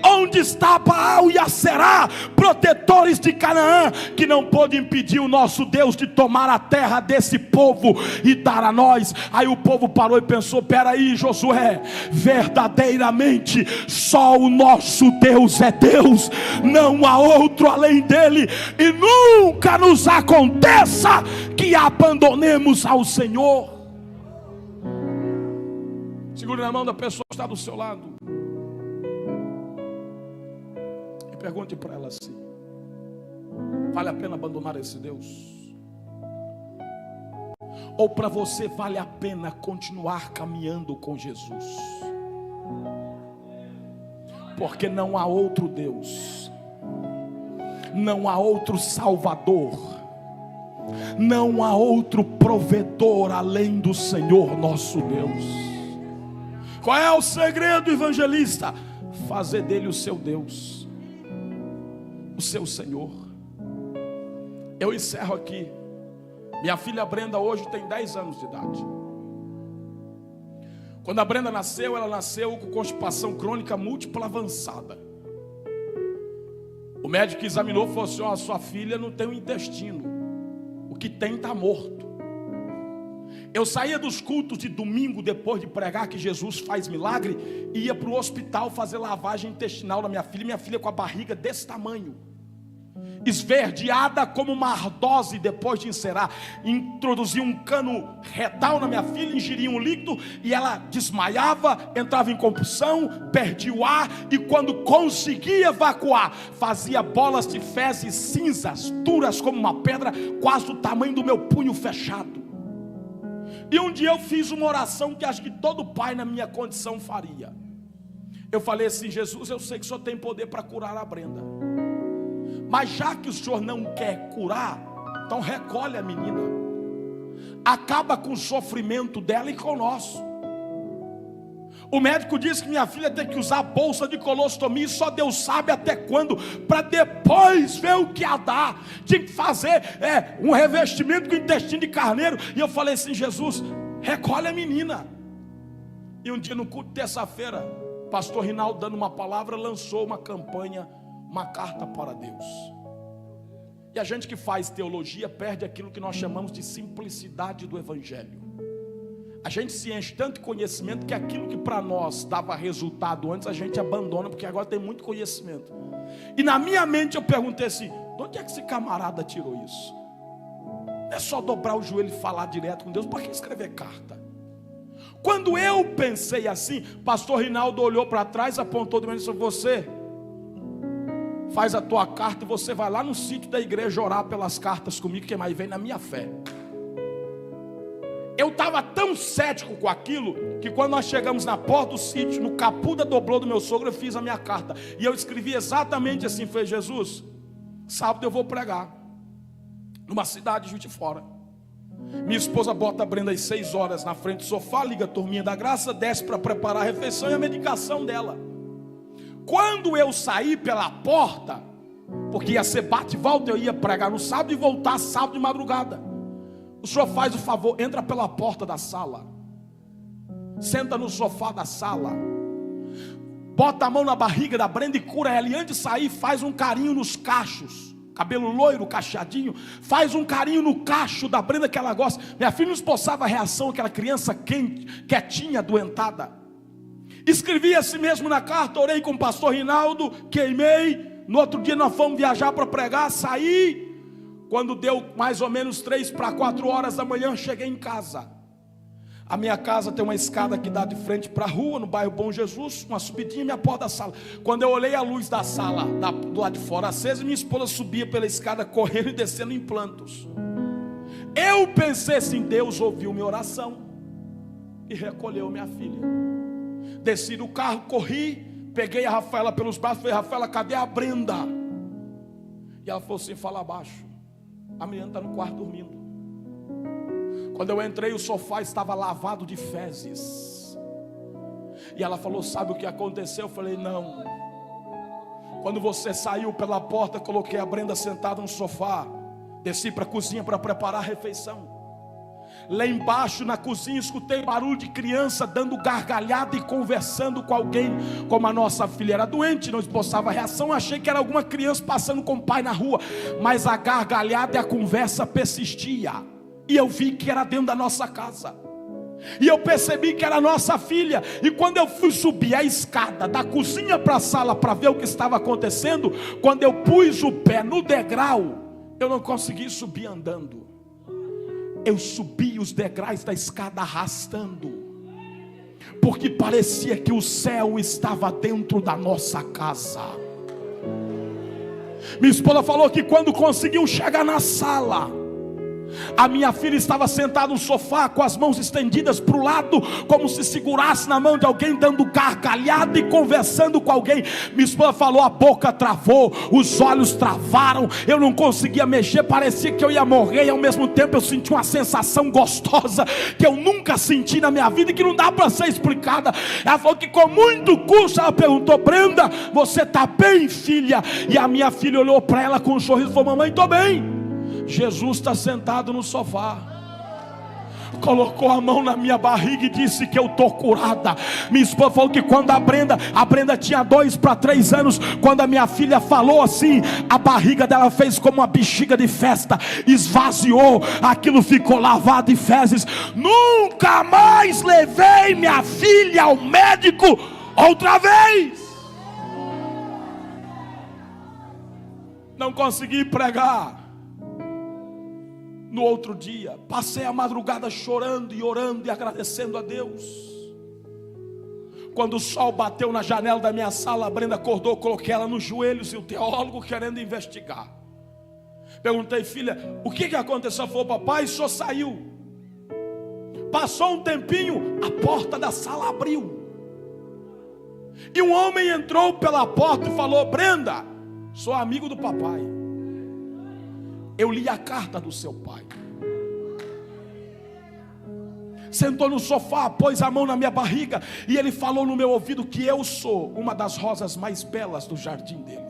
Onde está Baal e Aserá, protetores de Canaã, que não pôde impedir o nosso Deus de tomar a terra desse povo e dar a nós? Aí o povo parou e pensou: peraí, Josué, verdadeiramente só o nosso Deus é Deus, não há outro além dele, e nunca nos aconteça que abandonemos ao Senhor. Segure na mão da pessoa que está do seu lado. Pergunte para ela assim: vale a pena abandonar esse Deus? Ou para você vale a pena continuar caminhando com Jesus? Porque não há outro Deus, não há outro Salvador, não há outro provedor além do Senhor nosso Deus. Qual é o segredo, evangelista? Fazer dele o seu Deus, o seu Senhor. Eu encerro aqui. Minha filha Brenda hoje tem 10 anos de idade. Quando a Brenda nasceu, ela nasceu com constipação crônica múltipla avançada. O médico que examinou falou assim: a sua filha não tem um intestino, o que tem está morto. Eu saía dos cultos de domingo, depois de pregar que Jesus faz milagre, e ia para o hospital fazer lavagem intestinal na minha filha com a barriga desse tamanho, esverdeada como uma ardose. Depois de encerar, introduzia um cano retal na minha filha, ingeria um líquido e ela desmaiava, entrava em compulsão, perdia o ar, e quando conseguia evacuar, fazia bolas de fezes cinzas, duras como uma pedra, quase do tamanho do meu punho fechado. E um dia eu fiz uma oração que acho que todo pai na minha condição faria. Eu falei assim: Jesus, eu sei que o Senhor tem poder para curar a Brenda, mas já que o Senhor não quer curar, então recolhe a menina, acaba com o sofrimento dela e com o nosso. O médico disse que minha filha tem que usar bolsa de colostomia, e só Deus sabe até quando, para depois ver o que ia dar. Tinha que fazer um revestimento com intestino de carneiro. E eu falei assim: Jesus, recolhe a menina. E um dia no culto de terça-feira, pastor Rinaldo, dando uma palavra, lançou uma campanha, uma carta para Deus. E a gente que faz teologia perde aquilo que nós chamamos de simplicidade do evangelho. A gente se enche tanto de conhecimento que aquilo que para nós dava resultado antes, a gente abandona, porque agora tem muito conhecimento. E na minha mente eu perguntei assim: de onde é que esse camarada tirou isso? Não é só dobrar o joelho e falar direto com Deus, para que escrever carta? Quando eu pensei assim, pastor Rinaldo olhou para trás, apontou de mim e disse: você faz a tua carta e você vai lá no sítio da igreja orar pelas cartas comigo, que mais vem na minha fé. Eu estava tão cético com aquilo, que quando nós chegamos na porta do sítio, no capô da doblô do meu sogro, eu fiz a minha carta. E eu escrevi exatamente assim: falei, Jesus, sábado eu vou pregar numa cidade justo de fora. Minha esposa bota a Brenda às 6 horas na frente do sofá, liga a turminha da graça, desce para preparar a refeição e a medicação dela. Quando eu saí pela porta, porque ia ser bate e volta, eu ia pregar no sábado e voltar sábado de madrugada. O senhor faz o favor, entra pela porta da sala, senta no sofá da sala, bota a mão na barriga da Brenda e cura ela. E antes de sair, faz um carinho nos cachos, cabelo loiro, cacheadinho, faz um carinho no cacho da Brenda que ela gosta. Minha filha não esboçava a reação, aquela criança quietinha, adoentada. Escrevi assim mesmo na carta, orei com o pastor Rinaldo, queimei. No outro dia nós fomos viajar para pregar, saí. Quando deu mais ou menos 3 para 4 horas da manhã, cheguei em casa. A minha casa tem uma escada que dá de frente para a rua, no bairro Bom Jesus, uma subidinha, minha porta da sala. Quando eu olhei a luz da sala, do lado de fora acesa, minha esposa subia pela escada, correndo e descendo em plantos. Eu pensei assim: Deus ouviu minha oração e recolheu minha filha. Desci do carro, corri, peguei a Rafaela pelos braços, falei: Rafaela, cadê a Brenda? E ela falou assim: fala baixo, a menina está no quarto dormindo. Quando eu entrei, o sofá estava lavado de fezes. E ela falou: sabe o que aconteceu? Eu falei: não. Quando você saiu pela porta, coloquei a Brenda sentada no sofá, desci para a cozinha para preparar a refeição. Lá embaixo na cozinha escutei barulho de criança dando gargalhada e conversando com alguém. Como a nossa filha era doente, não esboçava reação, achei que era alguma criança passando com o pai na rua. Mas a gargalhada e a conversa persistia. E eu vi que era dentro da nossa casa. E eu percebi que era nossa filha. E quando eu fui subir a escada da cozinha para a sala para ver o que estava acontecendo, quando eu pus o pé no degrau, eu não consegui subir andando. Eu subi os degraus da escada arrastando, porque parecia que o céu estava dentro da nossa casa. Minha esposa falou que quando conseguiu chegar na sala, a minha filha estava sentada no sofá com as mãos estendidas para o lado, como se segurasse na mão de alguém, dando gargalhada e conversando com alguém. Minha esposa falou: a boca travou, os olhos travaram, eu não conseguia mexer, parecia que eu ia morrer. E ao mesmo tempo eu senti uma sensação gostosa que eu nunca senti na minha vida e que não dá para ser explicada. Ela falou que com muito custo, ela perguntou: Brenda, você está bem, filha? E a minha filha olhou para ela com um sorriso e falou: mamãe, estou bem. Jesus está sentado no sofá, colocou a mão na minha barriga e disse que eu estou curada. Minha esposa falou que quando a Brenda tinha 2 para 3 anos, quando a minha filha falou assim, a barriga dela fez como uma bexiga de festa, esvaziou, aquilo ficou lavado de fezes. Nunca mais levei minha filha ao médico outra vez. Não consegui pregar. No outro dia, passei a madrugada chorando e orando e agradecendo a Deus. Quando o sol bateu na janela da minha sala, a Brenda acordou, coloquei ela nos joelhos e o teólogo querendo investigar. Perguntei: filha, o que aconteceu? Ela falou: papai, o senhor saiu. Passou um tempinho, a porta da sala abriu. E um homem entrou pela porta e falou: Brenda, sou amigo do papai. Eu li a carta do seu pai. Sentou no sofá, pôs a mão na minha barriga e ele falou no meu ouvido que eu sou uma das rosas mais belas do jardim dele.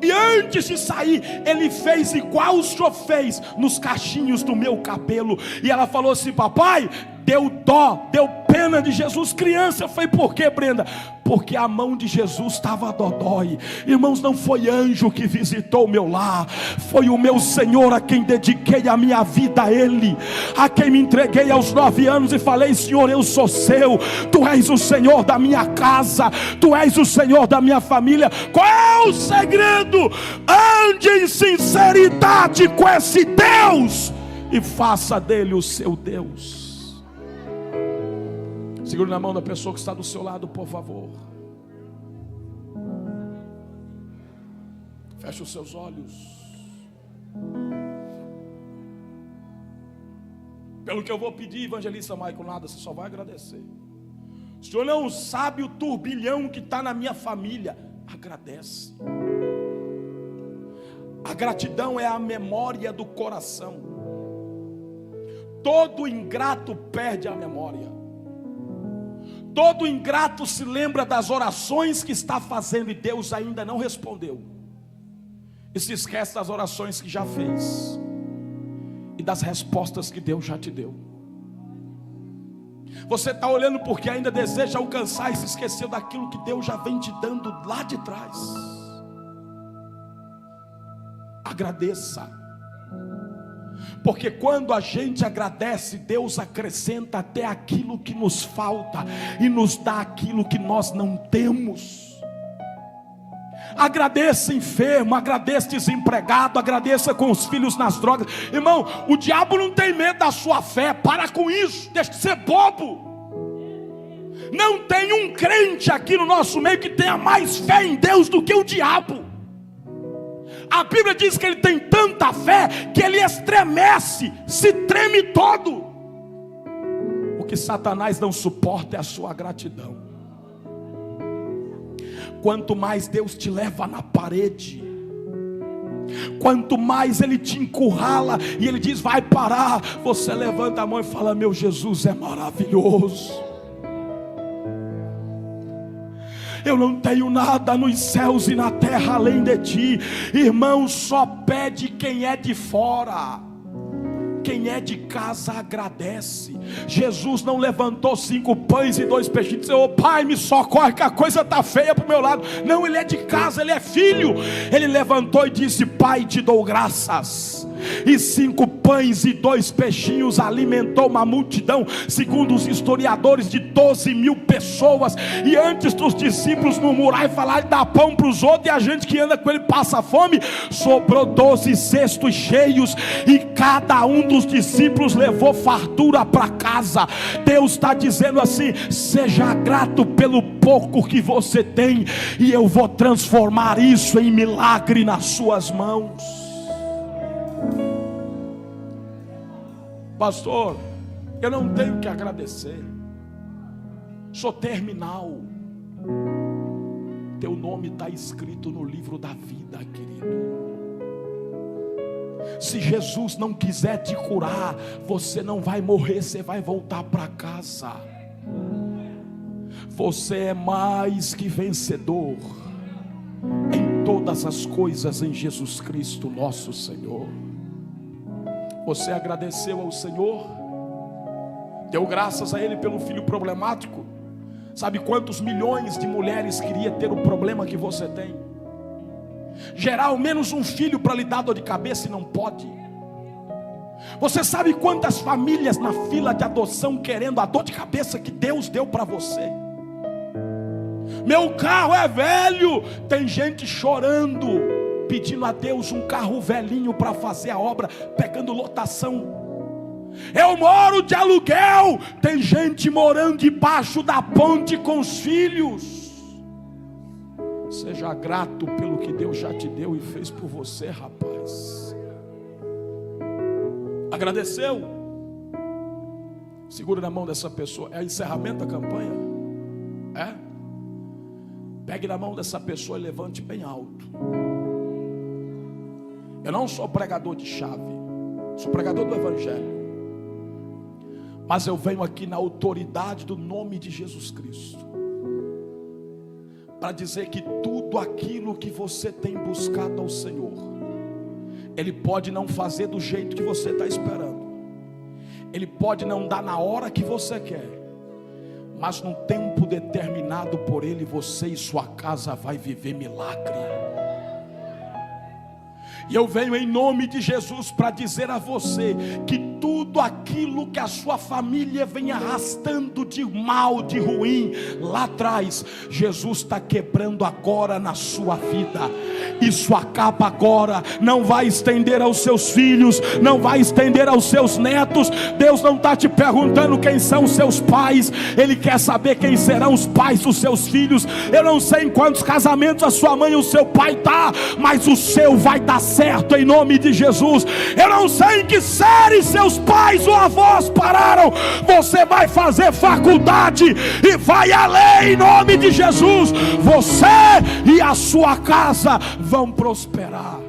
E antes de sair, ele fez igual o senhor fez nos cachinhos do meu cabelo. E ela falou assim: papai, deu dó, deu pena de Jesus criança. Eu falei: por quê, Brenda? Porque a mão de Jesus estava dodói. Irmãos, não foi anjo que visitou o meu lar, foi o meu Senhor a quem dediquei a minha vida a Ele, a quem me entreguei aos 9 anos e falei: Senhor, eu sou seu, Tu és o Senhor da minha casa, Tu és o Senhor da minha família. Qual é o segredo? Ande em sinceridade com esse Deus e faça dele o seu Deus. Segure na mão da pessoa que está do seu lado, por favor. Feche os seus olhos. Pelo que eu vou pedir, evangelista Michael, nada, você só vai agradecer. O senhor não sabe o turbilhão que está na minha família. Agradece. A gratidão é a memória do coração. Todo ingrato perde a memória. Todo ingrato se lembra das orações que está fazendo e Deus ainda não respondeu. E se esquece das orações que já fez e das respostas que Deus já te deu. Você está olhando porque ainda deseja alcançar e se esqueceu daquilo que Deus já vem te dando lá de trás. Agradeça. Porque quando a gente agradece, Deus acrescenta até aquilo que nos falta e nos dá aquilo que nós não temos. Agradeça enfermo, agradeça desempregado, agradeça com os filhos nas drogas. Irmão, o diabo não tem medo da sua fé. Para com isso, deixa de ser bobo. Não tem um crente aqui no nosso meio que tenha mais fé em Deus do que o diabo. A Bíblia diz que ele tem tanta fé que ele estremece, se treme todo. O que Satanás não suporta é a sua gratidão. Quanto mais Deus te leva na parede, quanto mais Ele te encurrala e Ele diz: vai parar, você levanta a mão e fala: meu Jesus é maravilhoso. Eu não tenho nada nos céus e na terra além de ti. Irmão, só pede quem é de fora. Quem é de casa agradece. Jesus não levantou 5 pães e 2 peixinhos e disse: ô pai, me socorre que a coisa está feia para o meu lado. Não, ele é de casa, ele é filho. Ele levantou e disse: pai, te dou graças. E 5 pães e 2 peixinhos alimentou uma multidão, segundo os historiadores, de 12.000 pessoas. E antes dos discípulos murmurar e falar de dar pão para os outros, e a gente que anda com ele passa fome, sobrou 12 cestos cheios, e cada um dos discípulos levou fartura para casa. Deus está dizendo assim: seja grato pelo pouco que você tem, e eu vou transformar isso em milagre nas suas mãos. Pastor, eu não tenho que agradecer, sou terminal. Teu nome está escrito no livro da vida, querido. Se Jesus não quiser te curar, você não vai morrer, você vai voltar para casa. Você é mais que vencedor em todas as coisas em Jesus Cristo nosso Senhor. Você agradeceu ao Senhor? Deu graças a Ele pelo filho problemático? Sabe quantos milhões de mulheres queria ter o problema que você tem? Gerar ao menos um filho para lhe dar dor de cabeça e não pode. Você sabe quantas famílias na fila de adoção querendo a dor de cabeça que Deus deu para você? Meu carro é velho. Tem gente chorando, pedindo a Deus um carro velhinho para fazer a obra, pegando lotação. Eu moro de aluguel. Tem gente morando debaixo da ponte com os filhos. Seja grato pelo que Deus já te deu e fez por você, rapaz. Agradeceu? Segura na mão dessa pessoa. É encerramento da campanha. Pegue na mão dessa pessoa e levante bem alto. Eu não sou pregador de chave, sou pregador do Evangelho, mas eu venho aqui na autoridade do nome de Jesus Cristo, para dizer que tudo aquilo que você tem buscado ao Senhor, Ele pode não fazer do jeito que você está esperando, Ele pode não dar na hora que você quer, mas num tempo determinado por Ele, você e sua casa vai viver milagre. E eu venho em nome de Jesus para dizer a você que tudo aquilo que a sua família vem arrastando de mal, de ruim lá atrás, Jesus está quebrando agora na sua vida. Isso acaba agora, não vai estender aos seus filhos, não vai estender aos seus netos. Deus não está te perguntando quem são os seus pais, Ele quer saber quem serão os pais dos seus filhos. Eu não sei em quantos casamentos a sua mãe e o seu pai está, mas o seu vai dar certo em nome de Jesus. Eu não sei em que série seus pais ou avós pararam, você vai fazer faculdade e vai além em nome de Jesus. Você e a sua casa vão prosperar.